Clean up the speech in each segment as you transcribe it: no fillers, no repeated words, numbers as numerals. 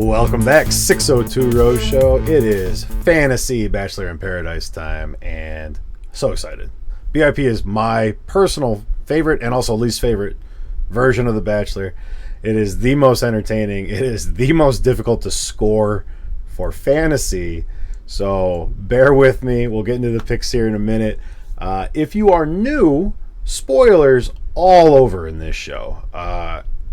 Welcome back, 602 Rose Show. It is Fantasy Bachelor in Paradise time, and so excited. BIP is my personal favorite and also least favorite version of The Bachelor. It is the most entertaining. It is the most difficult to score for fantasy. So bear with me. We'll get into the picks here in a minute. If you are new, spoilers all over in this show.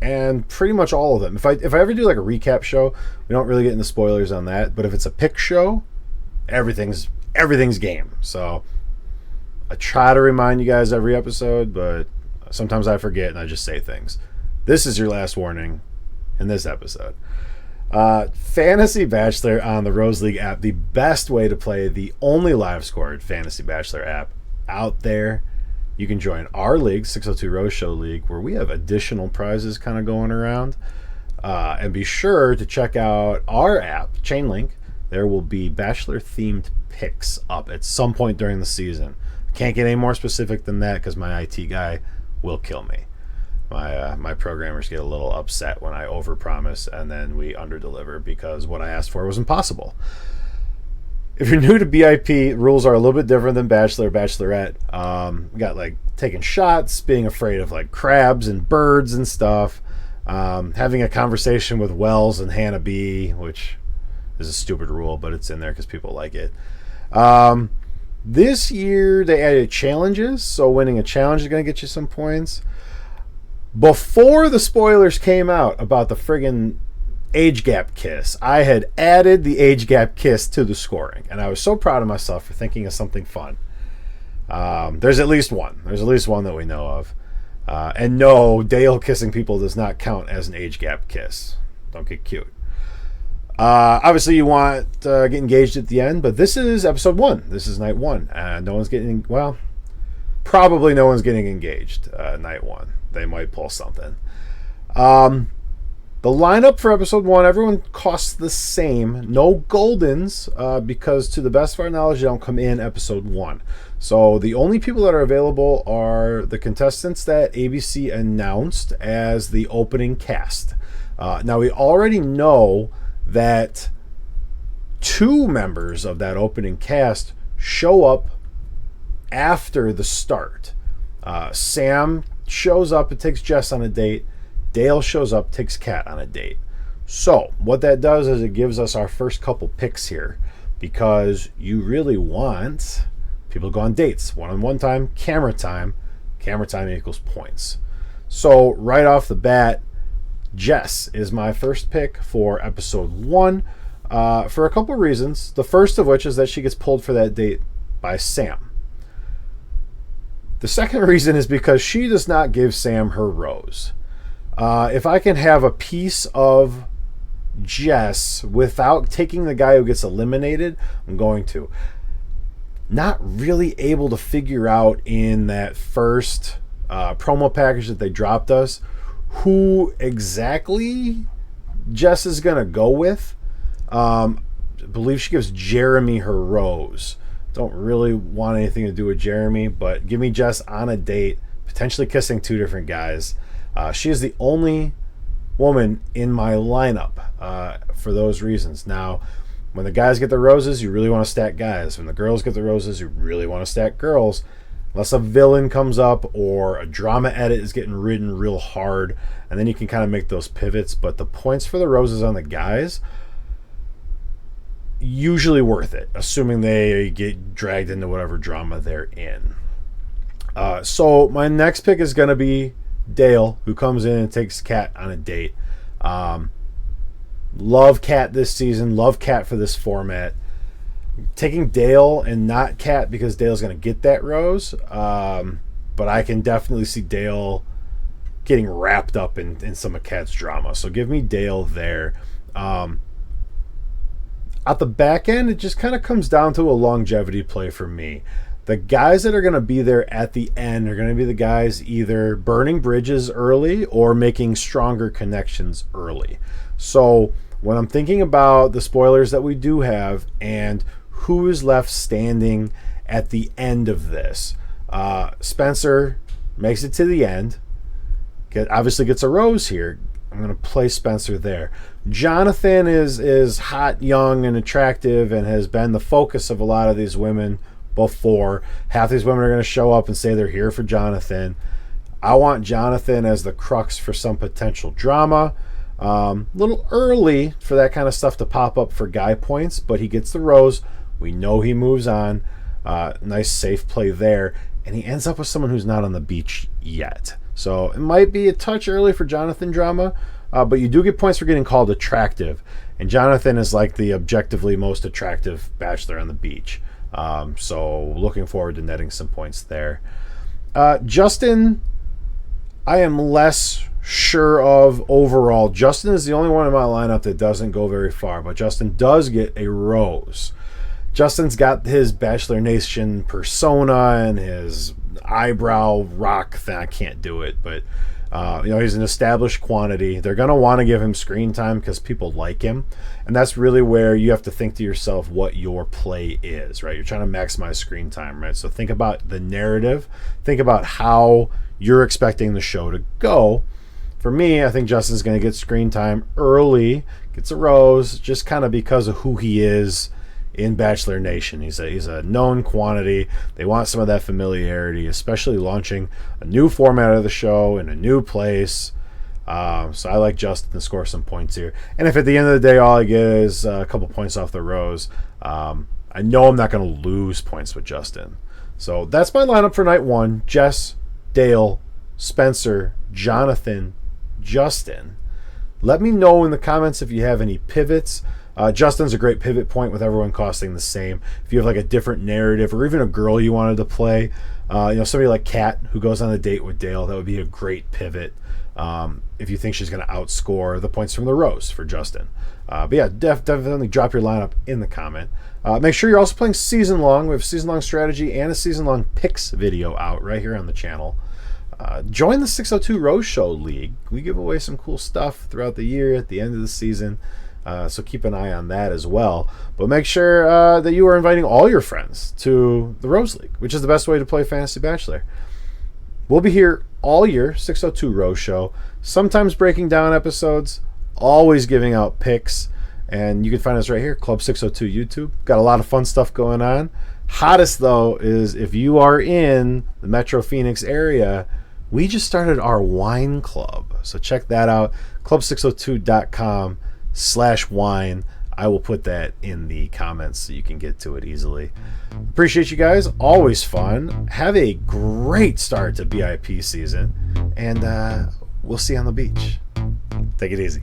And pretty much all of them. If I ever do like a recap show, we don't really get into spoilers on that. But if it's a pick show, everything's game. So I try to remind you guys every episode, but sometimes I forget and I just say things. This is your last warning in this episode. Fantasy Bachelor on the Rose League app, the best way to play, the only live scored Fantasy Bachelor app out there. You can join our league, 602 Rose Show League, where we have additional prizes kind of going around. And be sure to check out our app, Chainlink. There will be Bachelor-themed picks up at some point during the season. Can't get any more specific than that because my IT guy will kill me. My programmers get a little upset when I overpromise and then we underdeliver because what I asked for was impossible. If you're new to BIP, rules are a little bit different than Bachelor, Bachelorette. We got like taking shots, being afraid of like crabs and birds and stuff. Having a conversation with Wells and Hannah B, which is a stupid rule, but it's in there because people like it. This year they added challenges, so winning a challenge is going to get you some points. Before the spoilers came out about the friggin' age gap kiss, I had added the age gap kiss to the scoring, and I was so proud of myself for thinking of something fun. There's at least one. There's at least one that we know of. And no, Dale kissing people does not count as an age gap kiss. Don't get cute. Obviously, you want to get engaged at the end, but this is episode 1. This is night 1. No one's getting, well, probably no one's getting engaged night 1. They might pull something. The lineup for episode 1, everyone costs the same. No Goldens, because to the best of our knowledge, they don't come in episode 1. So the only people that are available are the contestants that ABC announced as the opening cast. Now, we already know that 2 members of that opening cast show up after the start. Sam shows up and takes Jess on a date. Dale shows up, takes Kat on a date. So what that does is it gives us our first couple picks here, because you really want people to go on dates. One-on-one time, camera time. Camera time equals points. So right off the bat, Jess is my first pick for episode 1 for a couple reasons. The first of which is that she gets pulled for that date by Sam. The second reason is because she does not give Sam her rose. If I can have a piece of Jess without taking the guy who gets eliminated, I'm going to. Not really able to figure out in that first promo package that they dropped us who exactly Jess is going to go with. I believe she gives Jeremy her rose. Don't really want anything to do with Jeremy, but give me Jess on a date, potentially kissing 2 different guys. She is the only woman in my lineup for those reasons. Now, when the guys get the roses, you really want to stack guys. When the girls get the roses, you really want to stack girls. Unless a villain comes up or a drama edit is getting ridden real hard, and then you can kind of make those pivots. But the points for the roses on the guys, usually worth it, assuming they get dragged into whatever drama they're in. So my next pick is going to be Dale, who comes in and takes Kat on a date. Love Kat this season. Love Kat for this format. Taking Dale and not Kat because Dale's going to get that rose. But I can definitely see Dale getting wrapped up in some of Kat's drama. So give me Dale there. At the back end, it just kind of comes down to a longevity play for me. The guys that are going to be there at the end are going to be the guys either burning bridges early or making stronger connections early. So when I'm thinking about the spoilers that we do have and who is left standing at the end of this, Spencer makes it to the end. Obviously gets a rose here. I'm going to play Spencer there. Jonathan is hot, young, and attractive, and has been the focus of a lot of these women before. Half these women are going to show up and say they're here for Jonathan. I want Jonathan as the crux for some potential drama. A little early for that kind of stuff to pop up for guy points, but he gets the rose. We know he moves on. Nice safe play there. And he ends up with someone who's not on the beach yet. So it might be a touch early for Jonathan drama, but you do get points for getting called attractive. And Jonathan is like the objectively most attractive bachelor on the beach. So looking forward to netting some points there. Justin, I am less sure of overall. Justin is the only one in my lineup that doesn't go very far, but Justin does get a rose. Justin's got his Bachelor Nation persona and his eyebrow rock thing. I can't do it, but he's an established quantity. They're going to want to give him screen time because people like him, and that's really where you have to think to yourself what your play is, right? You're trying to maximize screen time, right? So think about the narrative. Think about how you're expecting the show to go. For me, I think Justin's going to get screen time early, gets a rose, just kind of because of who he is in Bachelor Nation. He's a known quantity. They want some of that familiarity, especially launching a new format of the show in a new place. So I like Justin to score some points here. And if at the end of the day all I get is a couple points off the rose, I know I'm not going to lose points with Justin. So that's my lineup for night one. Jess, Dale, Spencer, Jonathan, Justin. Let me know in the comments if you have any pivots. Justin's a great pivot point with everyone costing the same. If you have like a different narrative or even a girl you wanted to play, somebody like Kat who goes on a date with Dale, that would be a great pivot if you think she's going to outscore the points from the rose for Justin. But yeah, definitely drop your lineup in the comment. Make sure you're also playing season long. We have season long strategy and a season long picks video out right here on the channel. Join the 602 Rose Show League. We give away some cool stuff throughout the year at the end of the season. So keep an eye on that as well. But make sure that you are inviting all your friends to the Rose League, which is the best way to play Fantasy Bachelor. We'll be here all year, 602 Rose Show, sometimes breaking down episodes, always giving out picks. And you can find us right here, Club 602 YouTube. Got a lot of fun stuff going on. Hottest, though, is if you are in the Metro Phoenix area, we just started our wine club. So check that out, club602.com/wine. I will put that in the comments so you can get to it easily. Appreciate you guys. Always fun. Have a great start to BIP season. And we'll see you on the beach. Take it easy.